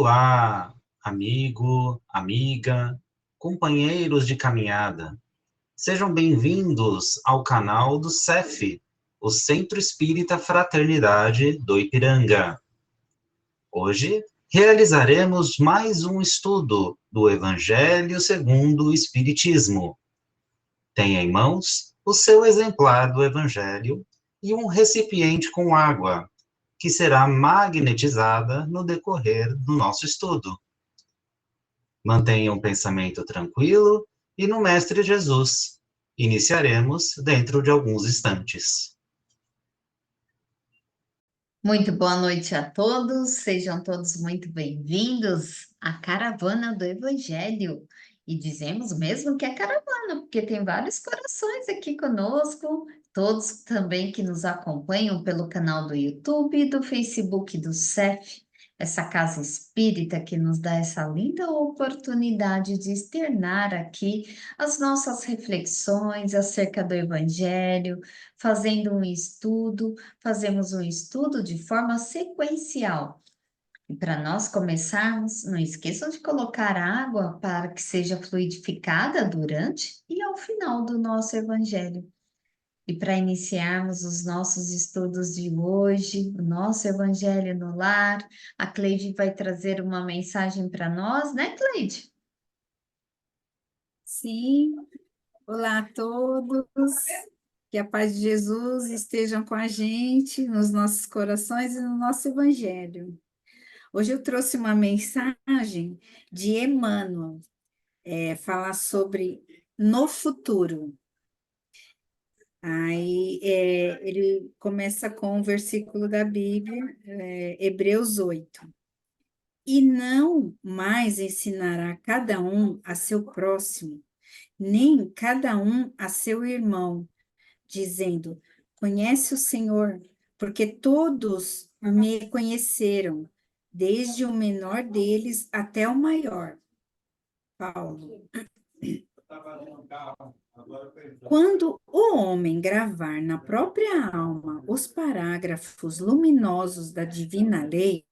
Olá, amigo, amiga, companheiros de caminhada. Sejam bem-vindos ao canal do CEF, o Centro Espírita Fraternidade do Ipiranga. Hoje realizaremos mais um estudo do Evangelho segundo o Espiritismo. Tenha em mãos o seu exemplar do Evangelho e um recipiente com água, que será magnetizada no decorrer do nosso estudo. Mantenha um pensamento tranquilo e no Mestre Jesus. Iniciaremos dentro de alguns instantes. Muito boa noite a todos, sejam todos muito bem-vindos à Caravana do Evangelho. E dizemos mesmo que é caravana, porque tem vários corações aqui conosco, todos também que nos acompanham pelo canal do YouTube e do Facebook do CEF, essa casa espírita que nos dá essa linda oportunidade de externar aqui as nossas reflexões acerca do Evangelho, fazendo um estudo. Fazemos um estudo de forma sequencial. E para nós começarmos, não esqueçam de colocar água para que seja fluidificada durante e ao final do nosso Evangelho. E para iniciarmos os nossos estudos de hoje, o nosso Evangelho no Lar, a Cleide vai trazer uma mensagem para nós, né, Cleide? Sim, olá a todos, que a paz de Jesus estejam com a gente, nos nossos corações e no nosso Evangelho. Hoje eu trouxe uma mensagem de Emmanuel, falar sobre no futuro. Aí ele começa com um versículo da Bíblia, Hebreus 8. E não mais ensinará cada um a seu próximo, nem cada um a seu irmão, dizendo: conhece o Senhor, porque todos me conheceram, desde o menor deles até o maior. Paulo. Quando o homem gravar na própria alma os parágrafos luminosos da divina lei,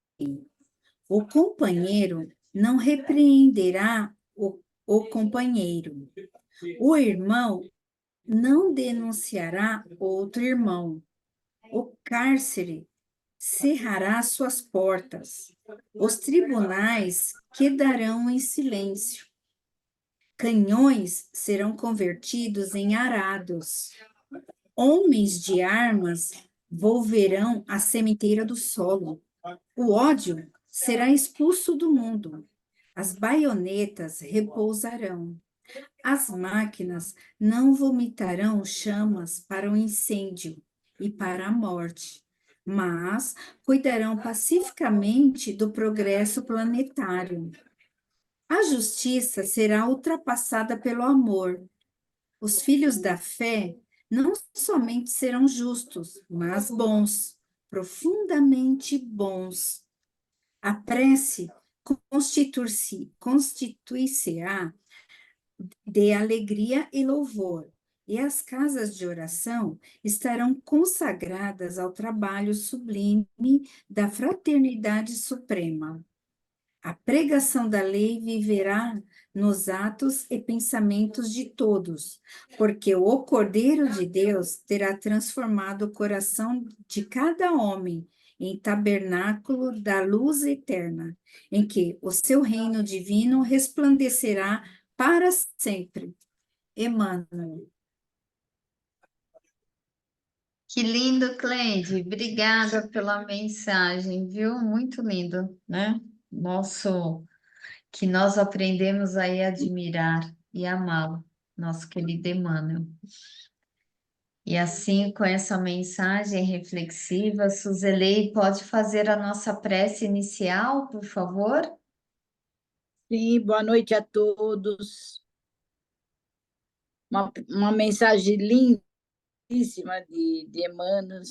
o companheiro não repreenderá o companheiro. O irmão não denunciará outro irmão. O cárcere cerrará suas portas. Os tribunais quedarão em silêncio. Canhões serão convertidos em arados. Homens de armas volverão à sementeira do solo. O ódio será expulso do mundo. As baionetas repousarão. As máquinas não vomitarão chamas para o incêndio e para a morte, mas cuidarão pacificamente do progresso planetário. A justiça será ultrapassada pelo amor. Os filhos da fé não somente serão justos, mas bons, profundamente bons. A prece constitui-se-á de alegria e louvor, e as casas de oração estarão consagradas ao trabalho sublime da fraternidade suprema. A pregação da lei viverá nos atos e pensamentos de todos, porque o Cordeiro de Deus terá transformado o coração de cada homem em tabernáculo da luz eterna, em que o seu reino divino resplandecerá para sempre. Emmanuel. Que lindo, Cleide. Obrigada pela mensagem, viu? Muito lindo, né? Que nós aprendemos aí a admirar e amá-lo, nosso querido Emmanuel. E assim, com essa mensagem reflexiva, Suzelei, pode fazer a nossa prece inicial, por favor? Sim, boa noite a todos. Uma mensagem lindíssima de Emmanuel.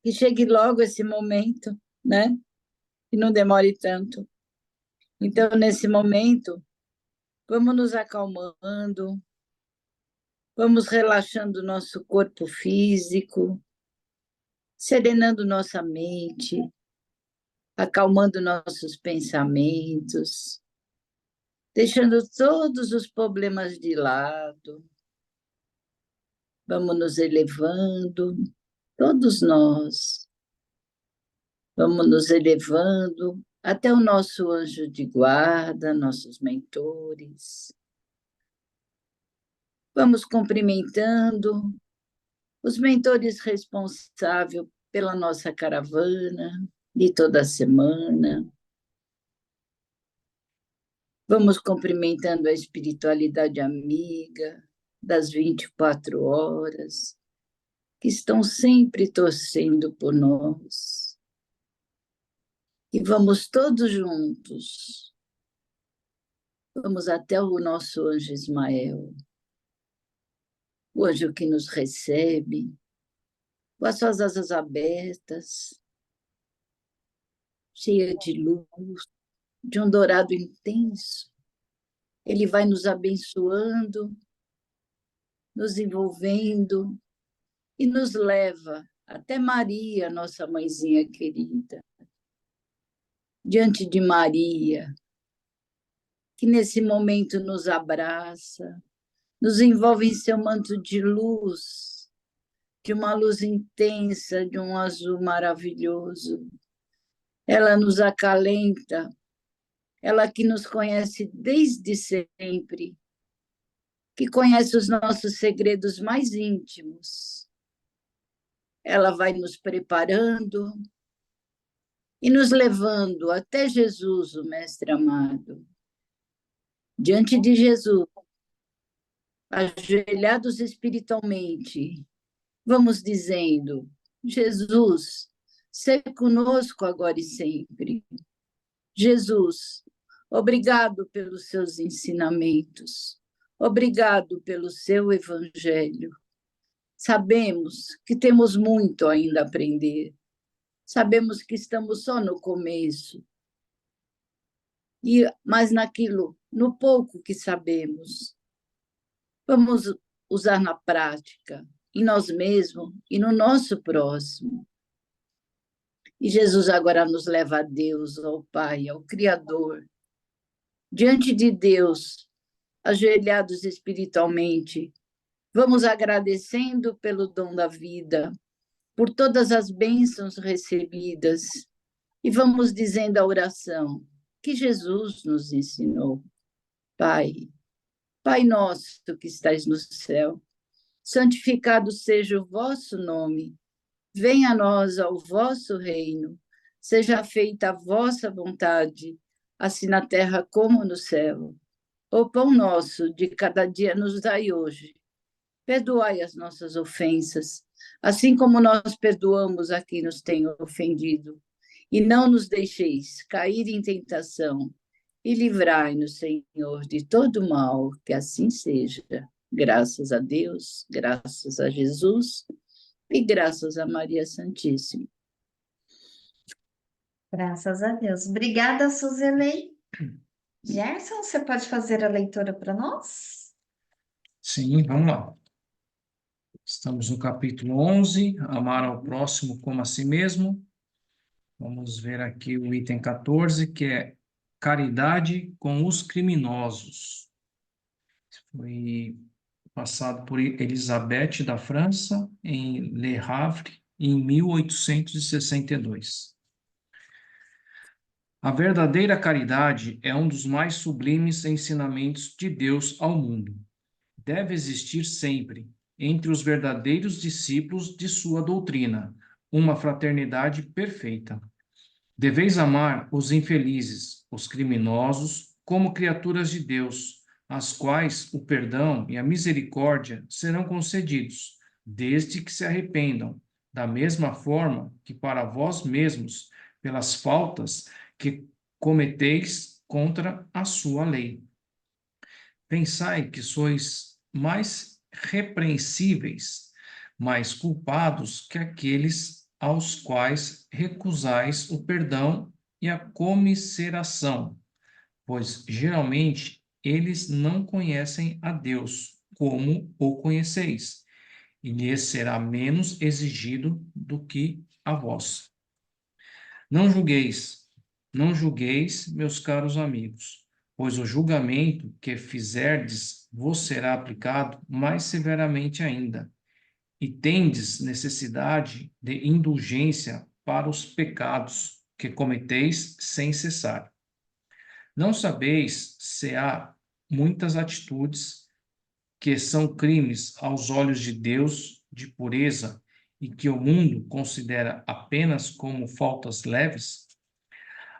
Que chegue logo esse momento, né? E não demore tanto. Então, nesse momento, vamos nos acalmando, vamos relaxando o nosso corpo físico, serenando nossa mente, acalmando nossos pensamentos, deixando todos os problemas de lado. Vamos nos elevando, todos nós. Vamos nos elevando até o nosso anjo de guarda, nossos mentores. Vamos cumprimentando os mentores responsáveis pela nossa caravana de toda a semana. Vamos cumprimentando a espiritualidade amiga das 24 horas, que estão sempre torcendo por nós. E vamos todos juntos. Vamos até o nosso anjo Ismael, o anjo que nos recebe, com as suas asas abertas, cheia de luz, de um dourado intenso. Ele vai nos abençoando, nos envolvendo e nos leva até Maria, nossa mãezinha querida. Diante de Maria, que nesse momento nos abraça, nos envolve em seu manto de luz, de uma luz intensa, de um azul maravilhoso. Ela nos acalenta, ela que nos conhece desde sempre, que conhece os nossos segredos mais íntimos. Ela vai nos preparando e nos levando até Jesus, o Mestre amado. Diante de Jesus, ajoelhados espiritualmente, vamos dizendo: Jesus, seja conosco agora e sempre. Jesus, obrigado pelos seus ensinamentos. Obrigado pelo seu evangelho. Sabemos que temos muito ainda a aprender. Sabemos que estamos só no começo. Mas no pouco que sabemos, vamos usar na prática, em nós mesmos e no nosso próximo. E Jesus agora nos leva a Deus, ao Pai, ao Criador. Diante de Deus, ajoelhados espiritualmente, vamos agradecendo pelo dom da vida, por todas as bênçãos recebidas, e vamos dizendo a oração que Jesus nos ensinou. Pai, Pai nosso que estais no céu, santificado seja o vosso nome, venha a nós o vosso reino, seja feita a vossa vontade, assim na terra como no céu. O pão nosso de cada dia nos dai hoje. Perdoai as nossas ofensas, assim como nós perdoamos a quem nos tem ofendido. E não nos deixeis cair em tentação, e livrai-nos, Senhor, de todo mal, que assim seja. Graças a Deus, graças a Jesus e graças a Maria Santíssima. Graças a Deus. Obrigada, Suzilei. Gerson, você pode fazer a leitura para nós? Sim, vamos lá. Estamos no capítulo 11, amar ao próximo como a si mesmo. Vamos ver aqui o item 14, que é caridade com os criminosos. Foi passado por Elizabeth da França, em Le Havre, em 1862. A verdadeira caridade é um dos mais sublimes ensinamentos de Deus ao mundo. Deve existir sempre, entre os verdadeiros discípulos de sua doutrina, uma fraternidade perfeita. Deveis amar os infelizes, os criminosos, como criaturas de Deus, às quais o perdão e a misericórdia serão concedidos, desde que se arrependam, da mesma forma que para vós mesmos, pelas faltas que cometeis contra a sua lei. Pensai que sois mais repreensíveis, mais culpados que aqueles aos quais recusais o perdão e a comiseração, pois geralmente eles não conhecem a Deus como o conheceis, e lhes será menos exigido do que a vós. Não julgueis, Não julgueis, meus caros amigos, pois o julgamento que fizerdes vos será aplicado mais severamente ainda. E tendes necessidade de indulgência para os pecados que cometeis sem cessar. Não sabeis se há muitas atitudes que são crimes aos olhos de Deus de pureza e que o mundo considera apenas como faltas leves?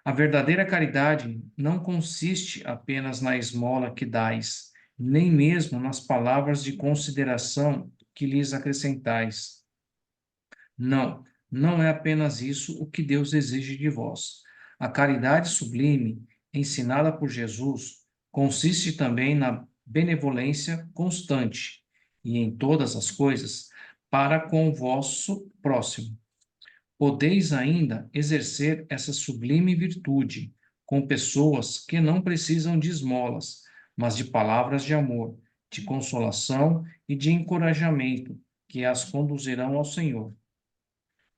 A verdadeira caridade não consiste apenas na esmola que dais, nem mesmo nas palavras de consideração que lhes acrescentais. Não, não é apenas isso o que Deus exige de vós. A caridade sublime, ensinada por Jesus, consiste também na benevolência constante e em todas as coisas para com o vosso próximo. Podeis ainda exercer essa sublime virtude com pessoas que não precisam de esmolas, mas de palavras de amor, de consolação e de encorajamento que as conduzirão ao Senhor.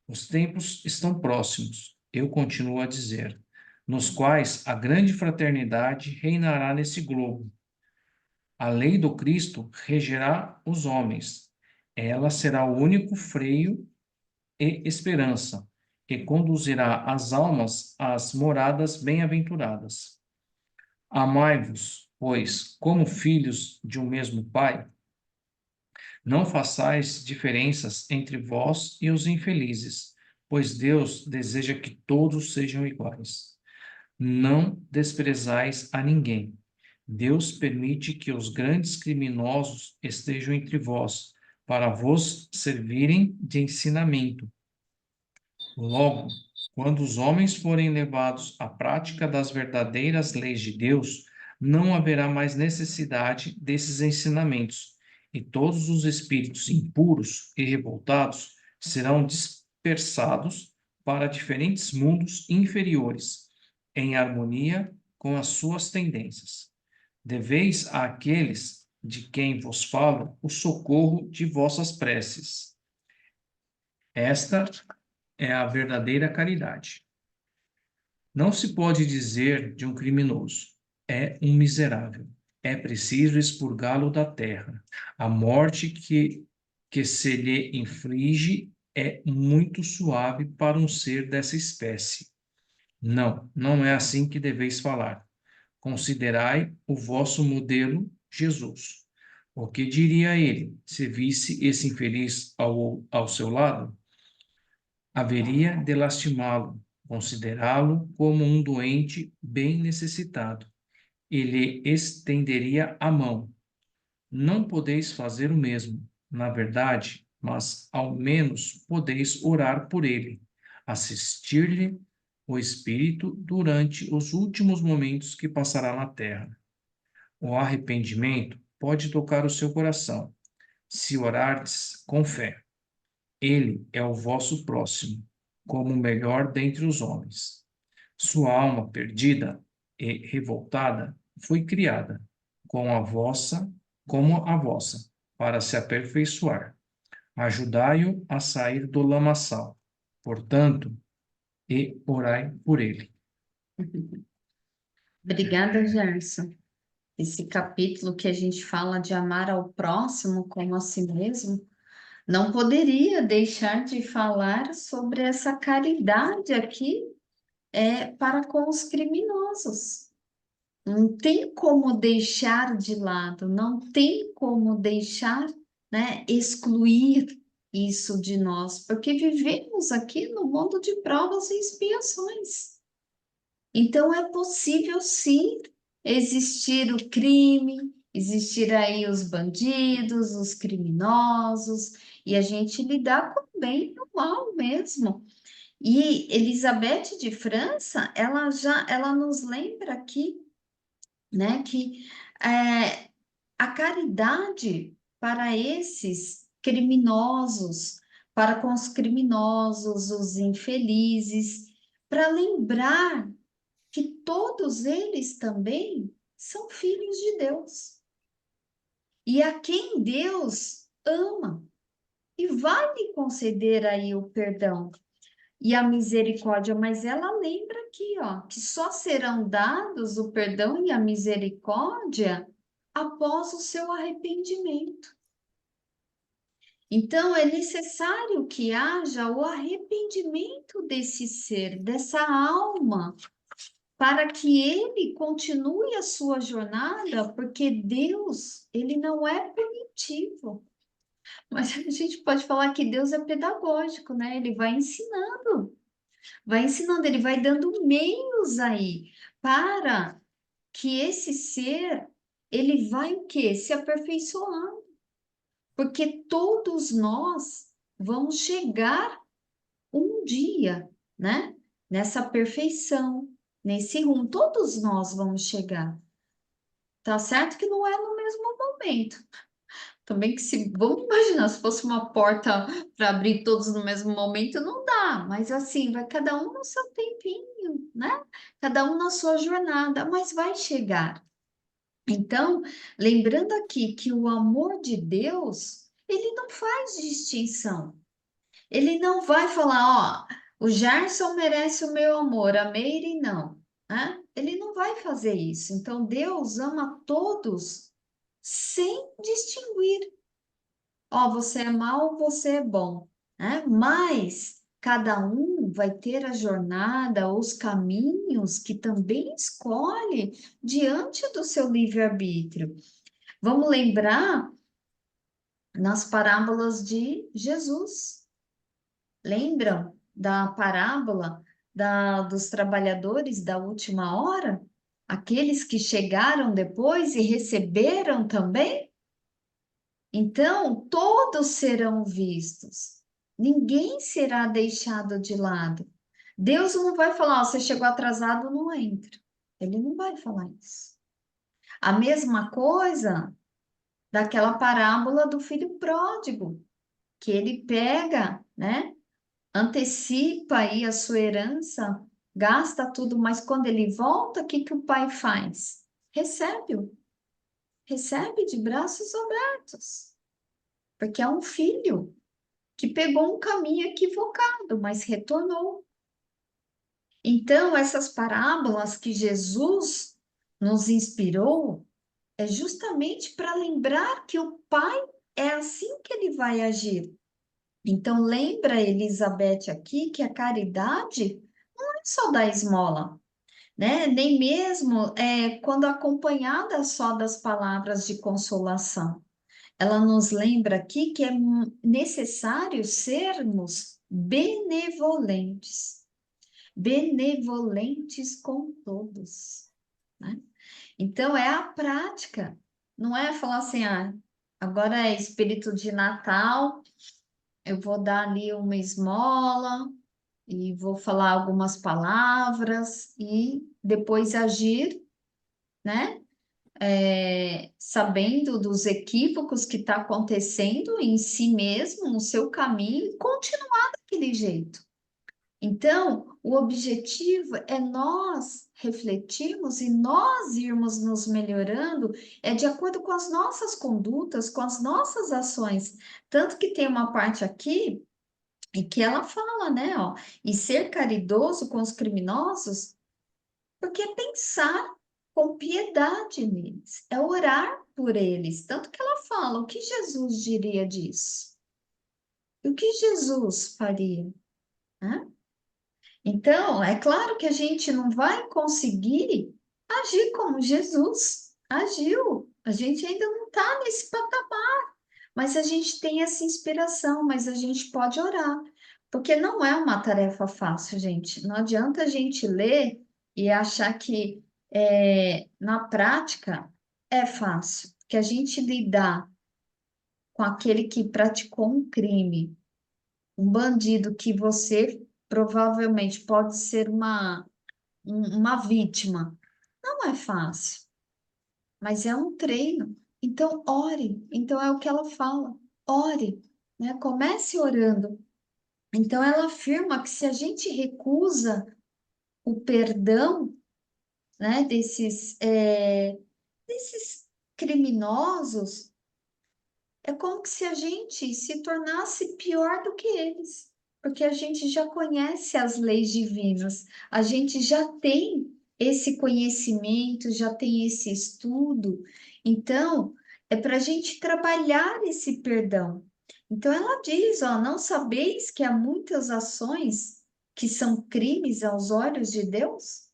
Os tempos estão próximos, eu continuo a dizer, nos quais a grande fraternidade reinará nesse globo. A lei do Cristo regerá os homens. Ela será o único freio e esperança, que conduzirá as almas às moradas bem-aventuradas. Amai-vos, pois, como filhos de um mesmo Pai. Não façais diferenças entre vós e os infelizes, pois Deus deseja que todos sejam iguais. Não desprezais a ninguém. Deus permite que os grandes criminosos estejam entre vós, para vos servirem de ensinamento. Logo, quando os homens forem levados à prática das verdadeiras leis de Deus, não haverá mais necessidade desses ensinamentos, e todos os espíritos impuros e revoltados serão dispersados para diferentes mundos inferiores, em harmonia com as suas tendências. Deveis àqueles de quem vos falo o socorro de vossas preces. Esta é a verdadeira caridade. Não se pode dizer de um criminoso, é um miserável. É preciso expurgá-lo da terra. A morte que se lhe inflige é muito suave para um ser dessa espécie. Não, não é assim que deveis falar. Considerai o vosso modelo, Jesus. O que diria ele se visse esse infeliz ao seu lado? Haveria de lastimá-lo, considerá-lo como um doente bem necessitado. Ele estenderia a mão. Não podeis fazer o mesmo, na verdade, mas ao menos podeis orar por ele, assistir-lhe o espírito durante os últimos momentos que passará na terra. O arrependimento pode tocar o seu coração, se orardes com fé. Ele é o vosso próximo, como o melhor dentre os homens. Sua alma perdida e revoltada foi criada, como a vossa, para se aperfeiçoar. Ajudai-o a sair do lamaçal, portanto, e orai por ele. Obrigada, Gerson. Esse capítulo que a gente fala de amar ao próximo como a si mesmo, não poderia deixar de falar sobre essa caridade aqui para com os criminosos. Não tem como deixar de lado, não tem como deixar, né, excluir isso de nós, porque vivemos aqui no mundo de provas e expiações. Então é possível sim existir o crime, existir aí os bandidos, os criminosos, e a gente lidar com o bem e o mal mesmo. E Elizabeth de França, ela nos lembra aqui, né, que a caridade para esses criminosos, para com os criminosos, os infelizes, para lembrar que todos eles também são filhos de Deus. E a quem Deus ama e vai lhe conceder aí o perdão. e a misericórdia, mas ela lembra aqui, ó, que só serão dados o perdão e a misericórdia após o seu arrependimento. Então, é necessário que haja o arrependimento desse ser, dessa alma, para que ele continue a sua jornada, porque Deus, ele não é punitivo. Mas a gente pode falar que Deus é pedagógico, né? Ele vai ensinando, ele vai dando meios aí para que esse ser, ele vai o quê? Se aperfeiçoando. Porque todos nós vamos chegar um dia, né? Nessa perfeição, nesse rumo, todos nós vamos chegar. Tá certo que não é no mesmo momento. Também que se, vamos imaginar, se fosse uma porta para abrir todos no mesmo momento, não dá, mas assim, vai cada um no seu tempinho, né? Cada um na sua jornada, mas vai chegar. Então, lembrando aqui que o amor de Deus, ele não faz distinção. Ele não vai falar, ó, o Gerson merece o meu amor, a Meire não, né? Ele não vai fazer isso. Então, Deus ama todos sem distinguir. Ó, você é mau, você é bom, né? Mas cada um vai ter a jornada, os caminhos que também escolhe diante do seu livre-arbítrio. Vamos lembrar nas parábolas de Jesus. Lembram da parábola dos trabalhadores da última hora? Aqueles que chegaram depois e receberam também? Então, todos serão vistos. Ninguém será deixado de lado. Deus não vai falar, ó, você chegou atrasado, não entra. Ele não vai falar isso. A mesma coisa daquela parábola do filho pródigo, que ele pega, né? Antecipa aí a sua herança, gasta tudo, mas quando ele volta, o que que o pai faz? Recebe-o. Recebe de braços abertos. Porque é um filho que pegou um caminho equivocado, mas retornou. Então, essas parábolas que Jesus nos inspirou é justamente para lembrar que o Pai é assim que ele vai agir. Então, lembra, Elizabeth, aqui que a caridade não é só dar esmola, né? Nem mesmo quando acompanhada só das palavras de consolação. Ela nos lembra aqui que é necessário sermos benevolentes, benevolentes com todos, né? Então, é a prática, não é falar assim, ah, agora é espírito de Natal, eu vou dar ali uma esmola e vou falar algumas palavras e depois agir, né? Sabendo dos equívocos que está acontecendo em si mesmo, no seu caminho, e continuar daquele jeito. Então, o objetivo é nós refletirmos e nós irmos nos melhorando, de acordo com as nossas condutas, com as nossas ações. Tanto que tem uma parte aqui e que ela fala, né, ó, e ser caridoso com os criminosos, porque é pensar com piedade neles, é orar por eles. Tanto que ela fala, o que Jesus diria disso? E o que Jesus faria? Né? Então, é claro que a gente não vai conseguir agir como Jesus agiu. A gente ainda não está nesse patamar, mas a gente tem essa inspiração, mas a gente pode orar, porque não é uma tarefa fácil, gente. Não adianta a gente ler e achar que na prática é fácil, que a gente lidar com aquele que praticou um crime, um bandido que você provavelmente pode ser uma vítima. Não é fácil, mas é um treino. Então, ore. Então, é o que ela fala. Ore, né? Comece orando. Então, ela afirma que se a gente recusa o perdão, né, desses criminosos, é como se a gente se tornasse pior do que eles. Porque a gente já conhece as leis divinas, a gente já tem esse conhecimento, já tem esse estudo. Então, é para a gente trabalhar esse perdão. Então, ela diz, ó, não sabeis que há muitas ações que são crimes aos olhos de Deus,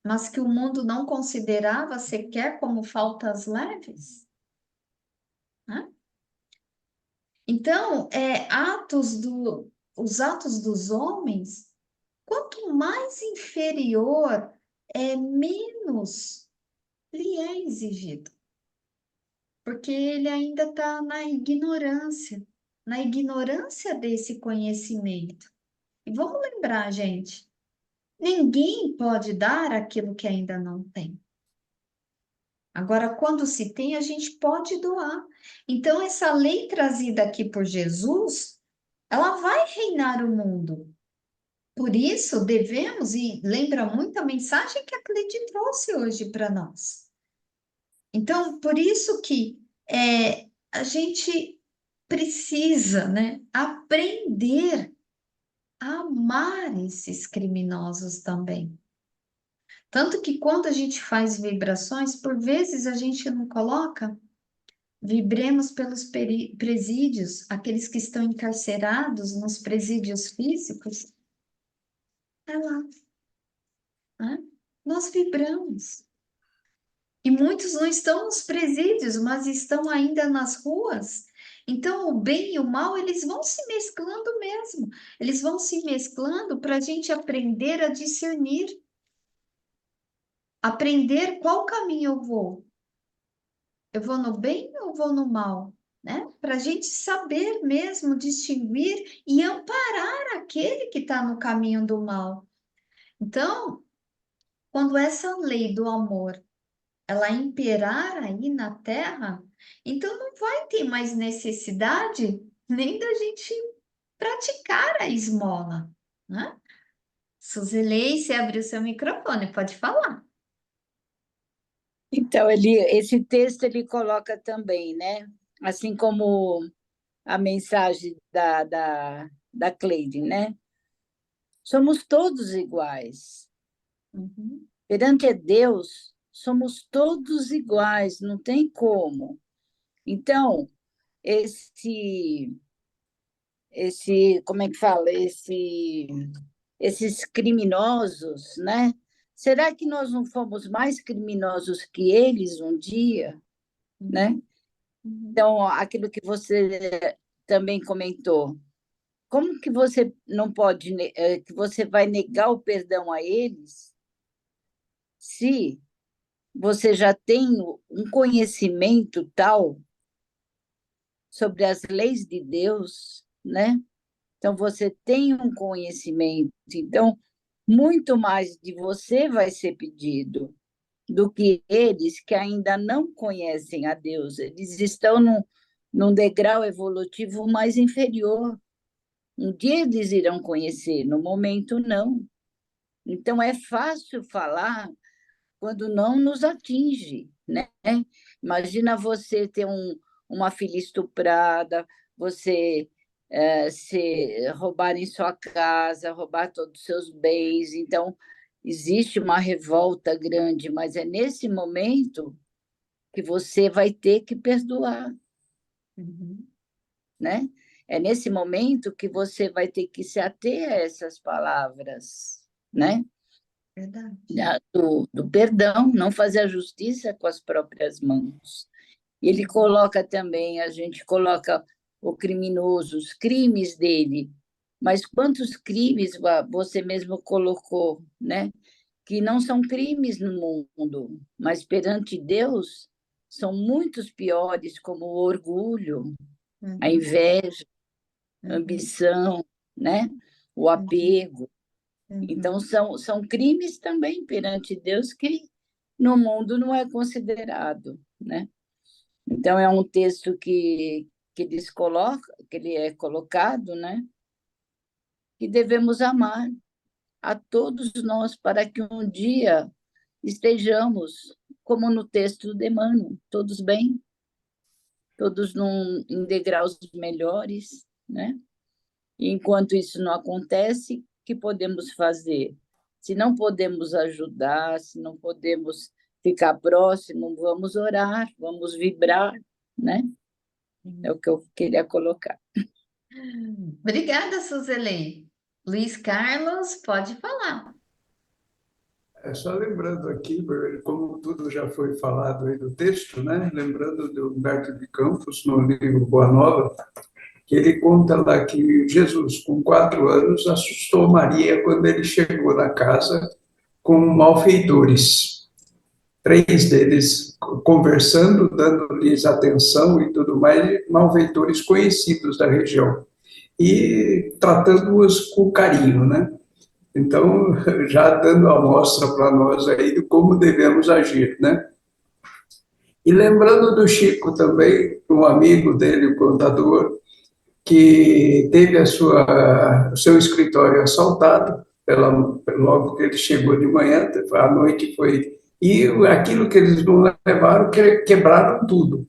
mas que o mundo não considerava sequer como faltas leves? Né? Então, os atos dos homens, quanto mais inferior, menos lhe é exigido, porque ele ainda está na ignorância desse conhecimento. E vamos lembrar, gente, ninguém pode dar aquilo que ainda não tem. Agora, quando se tem, a gente pode doar. Então, essa lei trazida aqui por Jesus, ela vai reinar o mundo. Por isso, devemos, e lembra muito a mensagem que a Cleide trouxe hoje para nós. Então, por isso que a gente precisa, né, aprender a amar esses criminosos também. Tanto que quando a gente faz vibrações, por vezes a gente não coloca, vibremos pelos presídios, aqueles que estão encarcerados nos presídios físicos, é lá, né? Nós vibramos. E muitos não estão nos presídios, mas estão ainda nas ruas. Então, o bem e o mal, eles vão se mesclando mesmo. Eles vão se mesclando para a gente aprender a discernir. Aprender qual caminho eu vou. Eu vou no bem ou vou no mal? Né? Para a gente saber mesmo distinguir e amparar aquele que está no caminho do mal. Então, quando essa lei do amor ela imperar aí na Terra, então não vai ter mais necessidade nem da gente praticar a esmola, né? Suzilei, você abriu seu microfone, pode falar. Então, esse texto ele coloca também, né? Assim como a mensagem da Cleide, né? Somos todos iguais. Uhum. Perante Deus, somos todos iguais, não tem como. Então, como é que fala? Esses criminosos, né? Será que nós não fomos mais criminosos que eles um dia, né? Uhum. Então, aquilo que você também comentou, como que você não pode, que você vai negar o perdão a eles se você já tem um conhecimento tal sobre as leis de Deus, né? Então, você tem um conhecimento. Então, muito mais de você vai ser pedido do que eles que ainda não conhecem a Deus. Eles estão num degrau evolutivo mais inferior. Um dia eles irão conhecer, no momento não. Então, é fácil falar quando não nos atinge, né? Imagina você ter uma filha estuprada, você se roubar em sua casa, roubar todos os seus bens. Então, existe uma revolta grande, mas é nesse momento que você vai ter que perdoar, Uhum. né? É nesse momento que você vai ter que se ater a essas palavras, né? Verdade. Do perdão, não fazer a justiça com as próprias mãos. Ele coloca também, a gente coloca o criminoso, os crimes dele, mas quantos crimes você mesmo colocou, né? Que não são crimes no mundo, mas perante Deus são muitos piores, como o orgulho, a Uhum. inveja, a Uhum. ambição, né? O Uhum. apego. Então, são crimes também perante Deus que no mundo não é considerado, né? Então, é um texto que eles colocam, que ele é colocado, né? Que devemos amar a todos nós para que um dia estejamos, como no texto de Emmanuel, todos bem, todos em degraus melhores, né? E enquanto isso não acontece, o que podemos fazer? Se não podemos ajudar, se não podemos ficar próximo, vamos orar, vamos vibrar, né? É o que eu queria colocar. Obrigada, Suzeli. Luiz Carlos, pode falar. É só lembrando aqui, como tudo já foi falado aí do texto, né? Lembrando de Humberto de Campos, no livro Boa Nova, que ele conta lá que Jesus, com 4 anos, assustou Maria quando ele chegou na casa com malfeitores. 3 deles conversando, dando-lhes atenção e tudo mais, malfeitores conhecidos da região. E tratando-os com carinho, né? Então, já dando a amostra para nós aí de como devemos agir, né? E lembrando do Chico também, um amigo dele, o contador, que teve o seu escritório assaltado, logo que ele chegou de manhã, à noite foi... E aquilo que eles não levaram, quebraram tudo.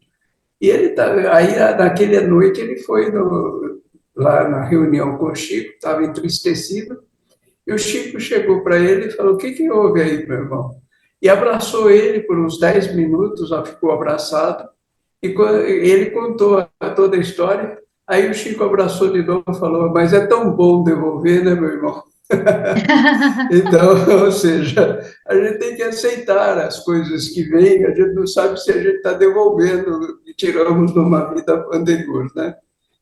E ele aí, naquela noite, ele foi lá na reunião com o Chico, estava entristecido, e o Chico chegou para ele e falou: "O que que houve aí, meu irmão?" E abraçou ele por uns 10 minutos, já ficou abraçado, e ele contou toda a história. Aí o Chico abraçou de novo e falou: "Mas é tão bom devolver, né, meu irmão?" Então, ou seja, a gente tem que aceitar as coisas que vêm, a gente não sabe se a gente está devolvendo e tiramos de uma vida anterior, né?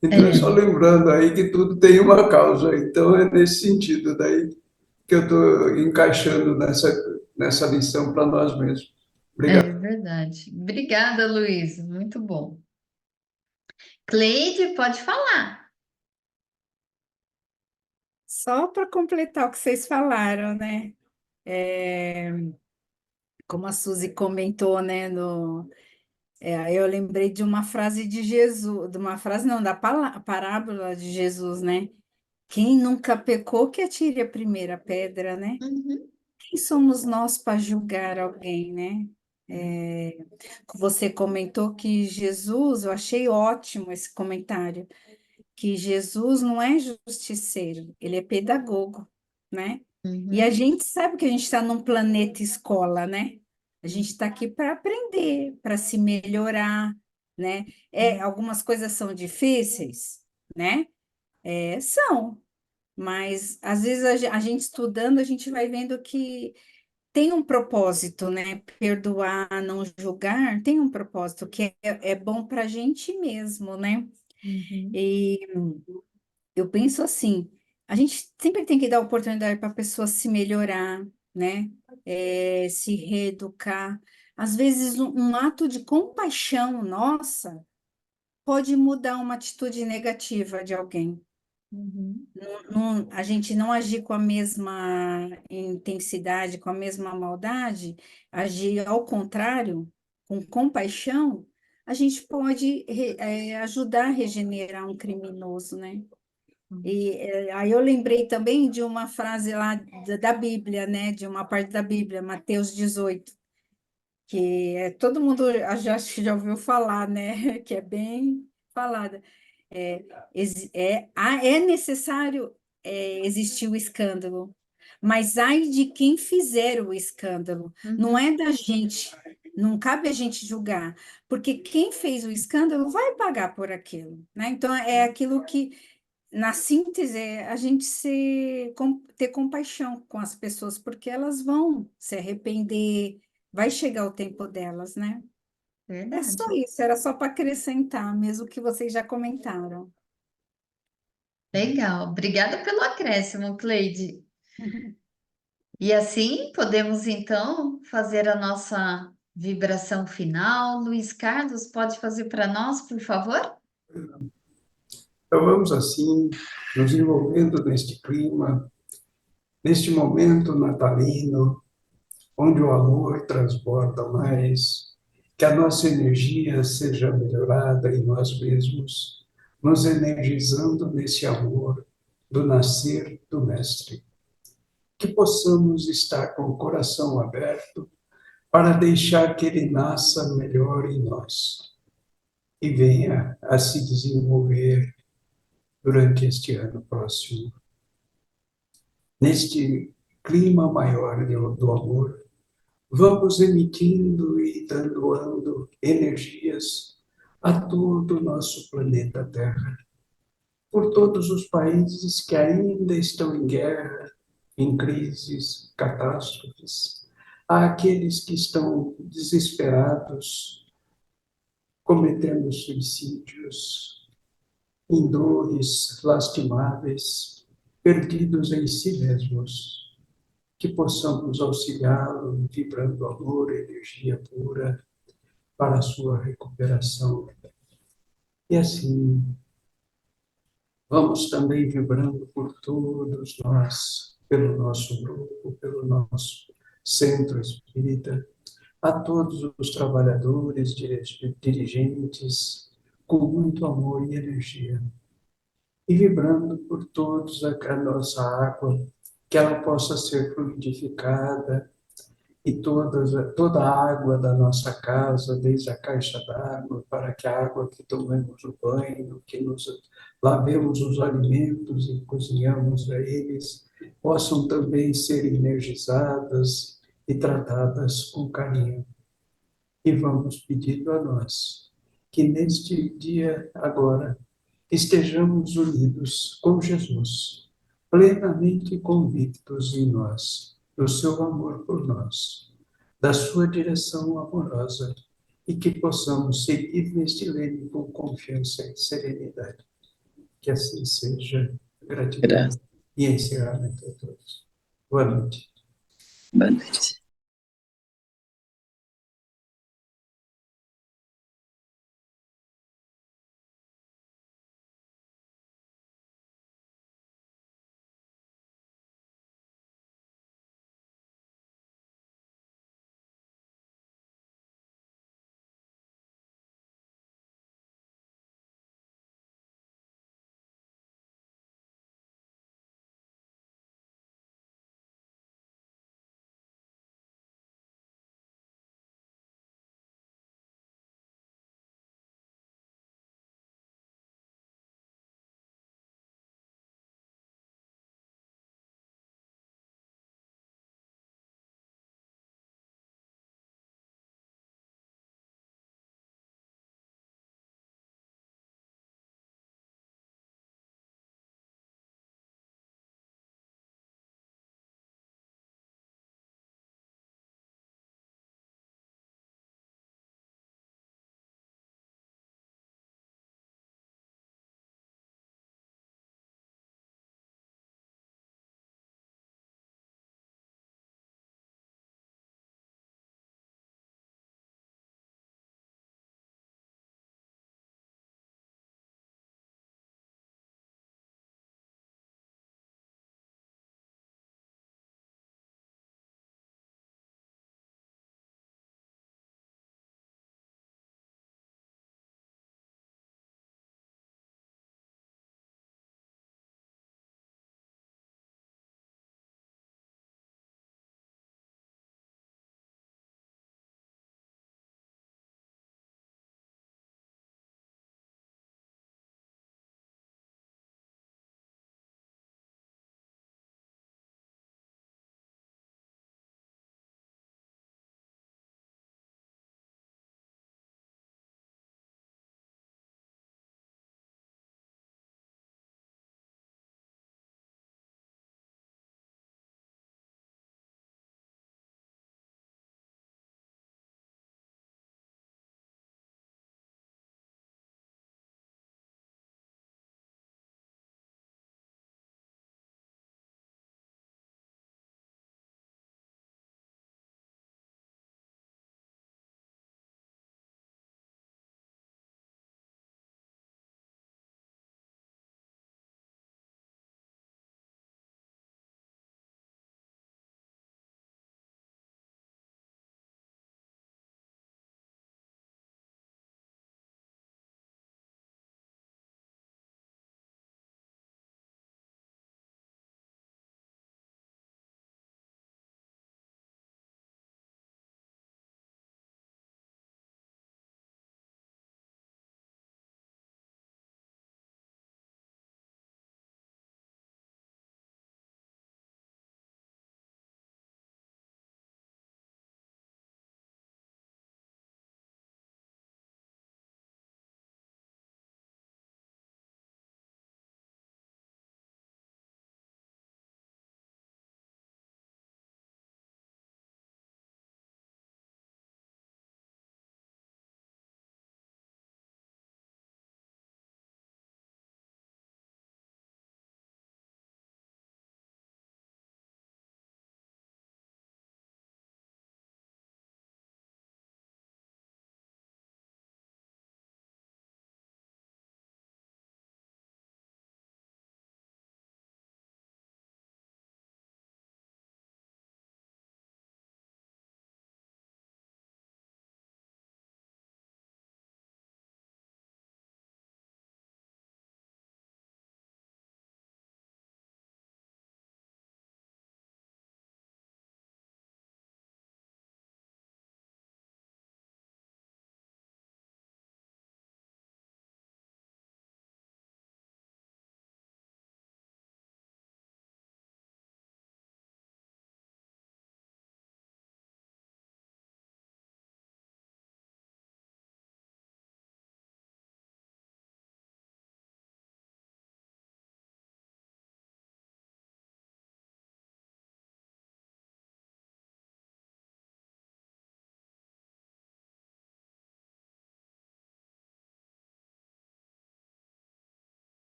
Então, é só É, lembrando aí que tudo tem uma causa. Então, é nesse sentido daí que eu estou encaixando nessa lição para nós mesmos. é Obrigado. verdade. Obrigada, Luiz. Muito bom. Cleide, pode falar. Só para completar o que vocês falaram, né? É, como a Suzy comentou, né? Eu lembrei de uma frase de Jesus, de uma frase não, da parábola de Jesus, né? Quem nunca pecou que atire a primeira pedra, né? Uhum, Quem somos nós para julgar alguém, né? É, você comentou que Jesus, eu achei ótimo esse comentário, que Jesus não é justiceiro, ele é pedagogo, né? E a uhum, gente sabe que a gente está num planeta escola, né? A gente está aqui para aprender, para se melhorar, né? Algumas coisas são difíceis, né? São, mas às vezes a gente estudando, a gente vai vendo que tem um propósito, né? Perdoar, não julgar, tem um propósito que é bom para a gente mesmo, né? uhum. E eu penso assim, a gente sempre tem que dar oportunidade para a pessoa se melhorar, né? Se reeducar. Às vezes, um ato de compaixão, nossa, pode mudar uma atitude negativa de alguém. Uhum. A gente não agir com a mesma intensidade, com a mesma maldade, agir ao contrário, com compaixão, a gente pode ajudar a regenerar um criminoso, né? E aí eu lembrei também de uma frase lá da Bíblia, né? De uma parte da Bíblia, Mateus 18, que todo mundo acho que já ouviu falar, né? Que é bem falada. É, é necessário existir o escândalo, mas ai de quem fizer o escândalo, não Uhum. é da gente, não cabe a gente julgar, porque quem fez o escândalo vai pagar por aquilo, né? Então é aquilo que na síntese, é a gente ter compaixão com as pessoas, porque elas vão se arrepender, vai chegar o tempo delas, né? É só Verdade. isso, era só para acrescentar, mesmo que vocês já comentaram. Legal. Obrigada pelo acréscimo, Cleide. E assim podemos então fazer a nossa vibração final. Luiz Carlos, pode fazer para nós, por favor? Então, vamos assim, nos envolvendo neste clima, neste momento natalino, onde o amor transborda mais, que a nossa energia seja melhorada em nós mesmos, nos energizando nesse amor do nascer do Mestre. Que possamos estar com o coração aberto para deixar que ele nasça melhor em nós e venha a se desenvolver durante este ano próximo. Neste clima maior do amor, vamos emitindo e doando energias a todo o nosso planeta Terra, por todos os países que ainda estão em guerra, em crises, catástrofes, àqueles que estão desesperados, cometendo suicídios, em dores lastimáveis, perdidos em si mesmos, que possamos auxiliá-lo, vibrando amor, energia pura, para a sua recuperação. E assim, vamos também vibrando por todos nós, pelo nosso grupo, pelo nosso centro espírita, a todos os trabalhadores, dirigentes, com muito amor e energia. E vibrando por todos a nossa água, que ela possa ser fluidificada, e toda a água da nossa casa, desde a caixa d'água, para que a água que tomamos o banho, que nos lavemos os alimentos e cozinhamos a eles, possam também ser energizadas e tratadas com carinho. E vamos pedindo a nós que neste dia agora estejamos unidos com Jesus, plenamente convictos em nós, do seu amor por nós, da sua direção amorosa, e que possamos seguir neste leme com confiança e serenidade. Que assim seja. Gratidão Graças. e encerramento a todos. Boa noite. Boa noite.